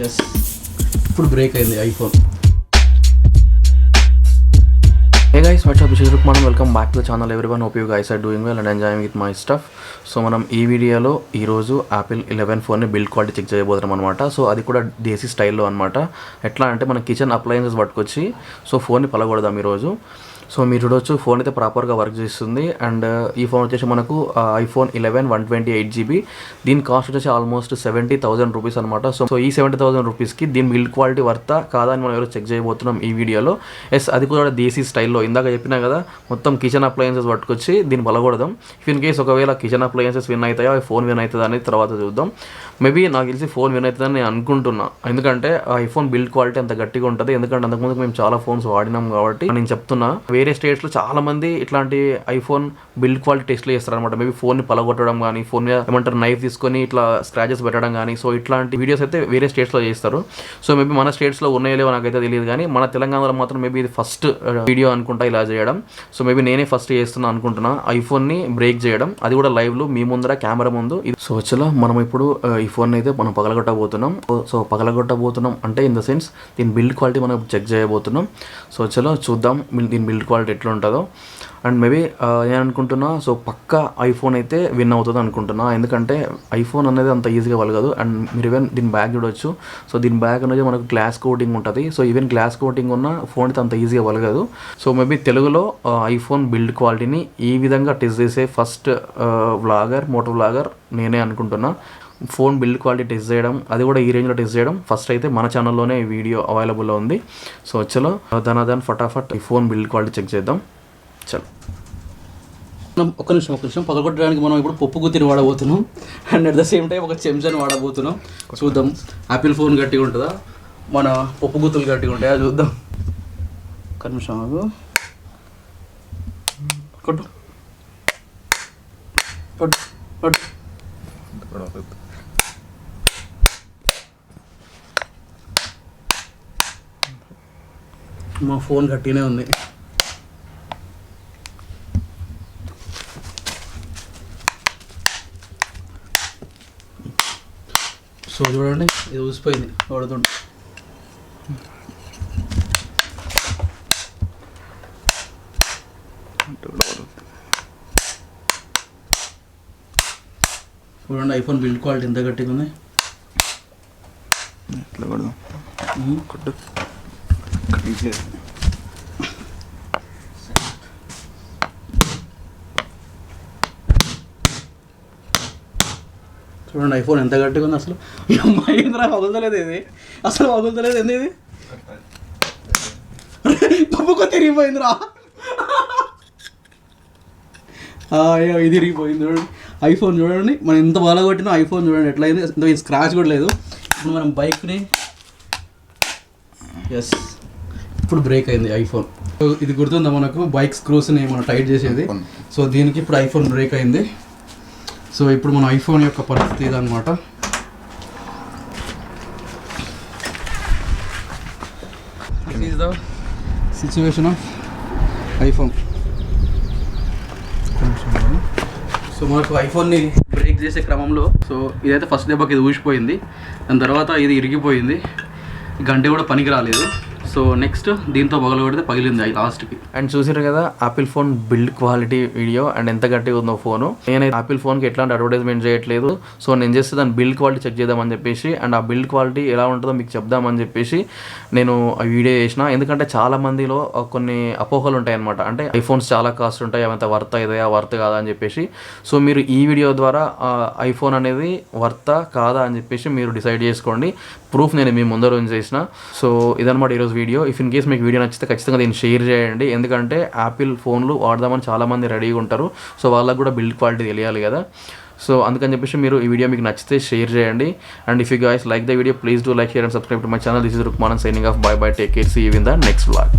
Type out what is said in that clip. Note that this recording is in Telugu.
ఎస్ ఇప్పుడు బ్రేక్ అయింది iPhone. Hey guys, what's up? This is Rukman. Welcome back to the channel everyone. Hope you guys are doing well and enjoying with my stuff. So మనం ఈ వీడియోలో ఈరోజు యాపిల్ 11 ఫోన్ని బిల్డ్ క్వాలిటీ చెక్ చేయబోతున్నాం అనమాట. సో అది కూడా దేశీ స్టైల్లో అనమాట. ఎట్లా అంటే మన కిచెన్ అప్లయన్సెస్ పట్టుకొచ్చి సో ఫోన్ని పలగొడదాం ఈరోజు. సో మీరు చూడవచ్చు ఫోన్ అయితే ప్రాపర్గా వర్క్ చేస్తుంది. అండ్ ఈ ఫోన్ వచ్చేసి మనకు iPhone 11 128GB. దీని కాస్ట్ వచ్చేసి ఆల్మోస్ట్ 70,000 రూపీస్ అనమాట. సో ఈ 70,000 రూపీస్కి దీని బిల్డ్ క్వాలిటీ వర్తా కాదా అని మనం ఎవరు చెక్ చేయబోతున్నాం ఈ వీడియోలో. ఎస్, అది కూడా దేశీ స్టైల్లో. ఇందాక చెప్పినా కదా మొత్తం కిచెన్ అప్లయన్సెస్ పట్టుకొచ్చి దీన్ని పలగొడదాం. ఇన్ కేస్ ఒకవేళ కిచెన్ అప్లయన్సెస్ విన్ అవుతాయో ఫోన్ విన్ అవుతుందా అనేది తర్వాత చూద్దాం. మేబీ నాకు తెలిసి ఫోన్ విన్ అవుతుందని నేను అనుకుంటున్నా. ఎందుకంటే ఐఫోన్ బిల్డ్ క్వాలిటీ అంత గట్టిగా ఉంటుంది. ఎందుకంటే అంతకుముందు మేము చాలా ఫోన్స్ వాడినాం కాబట్టి నేను చెప్తున్నా. వేరే స్టేట్స్లో చాలా మంది ఇట్లాంటి ఐఫోన్ బిల్డ్ క్వాలిటీ టెస్ట్లు చేస్తారనమాట. మేబీ ఫోన్ని పలగొట్టడం కానీ, ఫోన్ మీద ఏమంటారు నైఫ్ తీసుకొని ఇట్లా స్క్రాచెస్ పెట్టడం కానీ, సో ఇట్లాంటి వీడియోస్ అయితే వేరే స్టేట్స్లో చేస్తారు. సో మేబీ మన స్టేట్స్లో ఉన్నాయో నాకైతే తెలియదు, కానీ మన తెలంగాణలో మాత్రం మేబీ ఇది ఫస్ట్ వీడియో అనుకుంటా ఇలా చేయడం. సో మేబీ నేనే ఫస్ట్ చేస్తున్నా అనుకుంటున్నా ఐఫోన్ని బ్రేక్ చేయడం, అది కూడా లైవ్లో మీ ముందర కెమెరా ముందు. సో చలో మనం ఇప్పుడు ఈ ఫోన్ అయితే మనం పగలగొట్టబోతున్నాం. సో పగలగొట్టబోతున్నాం అంటే ఇన్ ద సెన్స్ దీని బిల్డ్ క్వాలిటీ మనం చెక్ చేయబోతున్నాం. సో చలో చూద్దాం దీని బిల్డ్ క్వాలిటీ ఎట్లా ఉంటుందో. అండ్ మేబీ నేను అనుకుంటున్నా సో పక్కా ఐఫోన్ అయితే విన్ అవుతుంది అనుకుంటున్నా. ఎందుకంటే ఐఫోన్ అనేది అంత ఈజీగా వలగదు. అండ్ మీరు ఈవెన్ దీని బ్యాగ్ చూడవచ్చు. సో దీని బ్యాగ్ అనేది మనకు గ్లాస్ కోటింగ్ ఉంటుంది. సో ఈవెన్ గ్లాస్ కోటింగ్ ఉన్న ఫోన్ అయితే అంత ఈజీగా వలగదు. సో మేబీ తెలుగులో ఐఫోన్ బిల్డ్ క్వాలిటీని ఈ విధంగా టెస్ట్ చేసే ఫస్ట్ మోటో వ్లాగర్ నేనే అనుకుంటున్నా. ఫోన్ బిల్డ్ క్వాలిటీ టెస్ట్ చేయడం, అది కూడా ఈ రేంజ్లో టెస్ట్ చేయడం ఫస్ట్ అయితే మన ఛానల్లోనే ఈ వీడియో అవైలబుల్లో ఉంది. సో చలో దాని ఫటాఫట్ ఈ ఫోన్ బిల్డ్ క్వాలిటీ చెక్ చేద్దాం. చలో ఒక్క నిమిషం పగలగొట్టడానికి మనం ఇప్పుడు పప్పు గుత్తిని వాడబోతున్నాం. And at the same time ఒక చెంచాని వాడబోతున్నాం. చూద్దాం యాపిల్ ఫోన్ గట్టిగా ఉంటుందా, మన పప్పు గుత్తులు గట్టిగా ఉంటాయా చూద్దాం. ఒక్క నిమిషం ఆగు. కొట్టు కొట్టు కొట్టు. మా ఫోన్ గట్టిగానే ఉంది. సో చూడండి ఇది ఊసిపోయింది వాడుతుంటే. చూడండి ఐఫోన్ బిల్డ్ క్వాలిటీ ఎంత గట్టిగా ఉంది. ఎట్లా కొడదాం కొట్టు. చూడండి ఐఫోన్ ఎంత గట్టిగా ఉంది. అసలు మహేంద్ర వగులుతలేదు, ఇది అసలు వగులుతలేదు. ఏంది ఇది పప్పుకో తిరిగిపోయిందిరా. ఇది తిరిగిపోయింది. చూడండి ఐఫోన్ చూడండి మనం ఎంత బాగా కొట్టినా ఐఫోన్ చూడండి ఎట్లా అయింది. ఇంత స్క్రాచ్ కూడా లేదు. ఇప్పుడు మనం బైక్ని ఎస్ ఇప్పుడు బ్రేక్ అయింది ఐఫోన్. ఇది గుర్తుందా మనకు బైక్ స్క్రూస్ని మనం టైట్ చేసేది. సో దీనికి ఇప్పుడు ఐఫోన్ బ్రేక్ అయింది. సో ఇప్పుడు మన ఐఫోన్ యొక్క పరిస్థితి ఇదన్నమాట. This is the situation of iPhone. So మనకు ఐఫోన్ని బ్రేక్ చేసే క్రమంలో సో ఇదైతే ఫస్ట్ దెబ్బకి ఇది ఊసిపోయింది. దాని తర్వాత ఇది ఇరిగిపోయింది. గంట కూడా పనికి రాలేదు. సో నెక్స్ట్ దీంతో పగలగొడితే పగిలింది లాస్ట్కి. అండ్ చూసారు కదా Apple phone build quality video and ఎంత గట్టిగా ఉందో ఫోను. నేనైతే యాపిల్ ఫోన్కి ఎట్లాంటి అడ్వర్టైజ్మెంట్ చేయట్లేదు. సో నేను చేస్తే దాని బిల్డ్ క్వాలిటీ చెక్ చేద్దామని చెప్పేసి అండ్ ఆ బిల్డ్ క్వాలిటీ ఎలా ఉంటుందో మీకు చెప్దామని చెప్పేసి నేను ఆ వీడియో చేసిన. ఎందుకంటే చాలా మందిలో కొన్ని అపోహలు ఉంటాయన్నమాట. అంటే ఐఫోన్స్ చాలా కాస్ట్ ఉంటాయి, అవంత వర్త్ అవుతాయా వర్త్ కాదా అని చెప్పేసి. సో మీరు ఈ వీడియో ద్వారా ఐఫోన్ అనేది వర్తా కాదా అని చెప్పేసి మీరు డిసైడ్ చేసుకోండి. ప్రూఫ్ నేను మీ ముందర చేసిన. సో ఇదన్నమాట ఈరోజు వీడియో. ఇఫ్ ఇన్ కేస్ మీకు వీడియో నచ్చితే ఖచ్చితంగా దీన్ని షేర్ చేయండి. ఎందుకంటే యాపిల్ ఫోన్లు వాడదామని చాలామంది రెడీగా ఉంటారు. సో వాళ్ళకు కూడా బిల్డ్ క్వాలిటీ తెలియాలి కదా. సో అందుకని చెప్పేసి మీరు ఈ వీడియో మీకు నచ్చితే షేర్ చేయండి. And if you guys like the video please do like, share and subscribe to my channel. This is Rukman signing off. Bye bye, take care, see you in the next vlog.